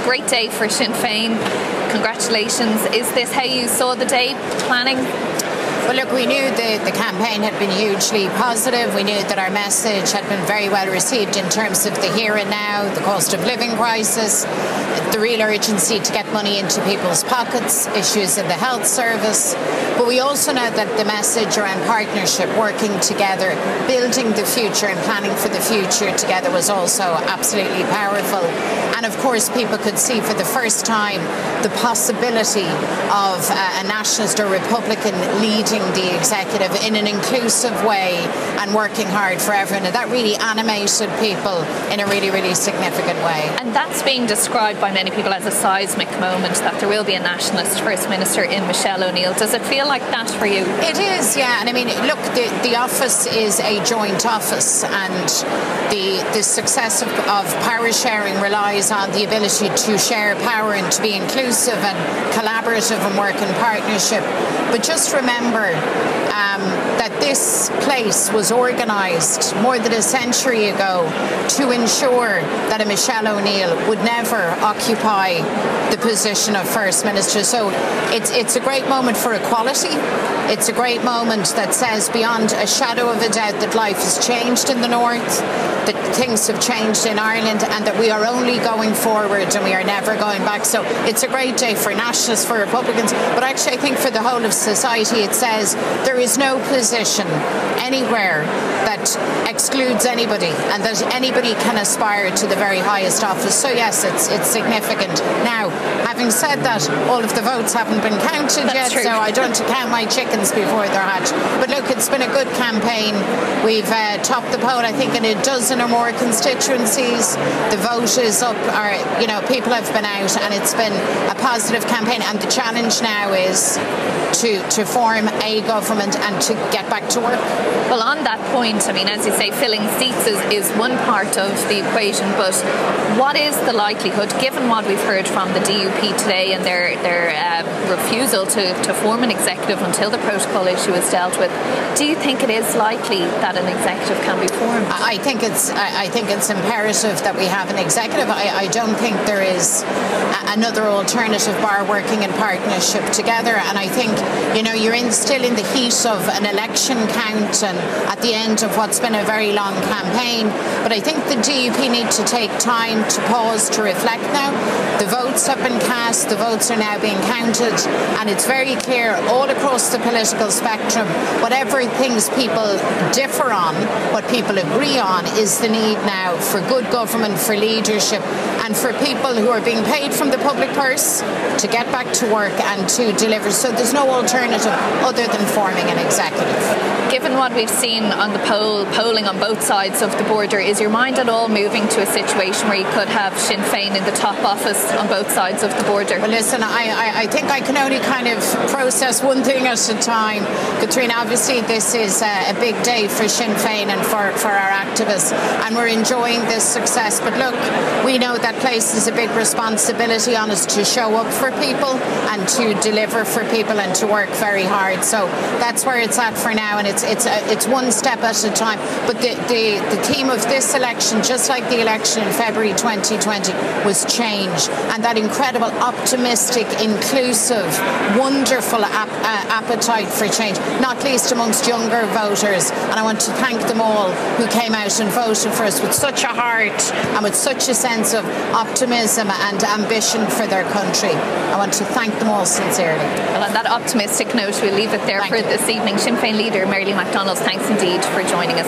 great day for Sinn Féin. Congratulations. Is this how you saw the day planning? Well, look, we knew the campaign had been hugely positive. We knew that our message had been very well received in terms of the here and now, the cost of living crisis, the real urgency to get money into people's pockets, issues in the health service. But we also know that the message around partnership, working together, building the future and planning for the future together was also absolutely powerful. And of course, people could see for the first time the possibility of a nationalist or Republican leading the executive in an inclusive way and working hard for everyone. And that really animated people in a really, really significant way. And that's being described by many people as a seismic moment, that there will be a nationalist First Minister in Michelle O'Neill. Does it feel like that for you? It is, yeah. And I mean, look, the office is a joint office, and the success of power sharing relies on the ability to share power and to be inclusive and collaborative and work in partnership. But just remember that this place was organised more than a century ago to ensure that a Michelle O'Neill would never occupy the position of First Minister. So it's a great moment for equality. It's a great moment that says beyond a shadow of a doubt that life has changed in the North, that things have changed in Ireland, and that we are only going forward and we are never going back. So it's a great day for nationalists, for Republicans, but actually I think for the whole of society it says there is no position anywhere that excludes anybody and that anybody can aspire to the very highest office. So yes, it's significant. Now, having said that, all of the votes haven't been counted yet, so I don't count my chickens before they're hatched. But look, it's been a good campaign. We've topped the poll, I think, in a dozen or more constituencies. The vote is up, people have been out, and it's been a positive campaign. And the challenge now is to form a government and to get back to work. Well, on that point, I mean, as you say, filling seats is one part of the equation, but what is the likelihood, given what we've heard from the DUP today and their refusal to form an executive until the protocol issue is dealt with, do you think it is likely that an executive can be formed? I think it's imperative that we have an executive. I don't think there is another alternative bar working in partnership together. And I think, you're still in the heat of an election count and at the end of what's been a very long campaign. But I think the DUP need to take time to pause, to reflect now. The votes have been cast, the votes are now being counted, and it's very clear all across the political spectrum, whatever things people differ on, what people agree on is the need now for good government, for leadership, and for people who are being paid from the public purse to get back to work and to deliver. So there's no alternative other than forming an executive. Given what we've seen on the polling on both sides of the border, is your mind at all moving to a situation where you could have Sinn Féin in the top office on both sides of the border? Well, listen, I think I can only kind of process one thing at a time. Katrina, obviously this is a big day for Sinn Féin and for our activists, and we're enjoying this success. But look, we know that places a big responsibility on us to show up for people and to deliver for people and to work very hard. So that's where it's at for now, and it's one step at a time. But the theme of this election, just like the election in February 2020, was change, and that incredible, optimistic, inclusive, wonderful appetite for change, not least amongst younger voters. And I want to thank them all who came out and voted for us with such a heart and with such a sense of optimism and ambition for their country. I want to thank them all sincerely. Well, on that optimistic note, we'll leave it there this evening. Sinn Féin leader Lou McDonald, thanks indeed for joining us.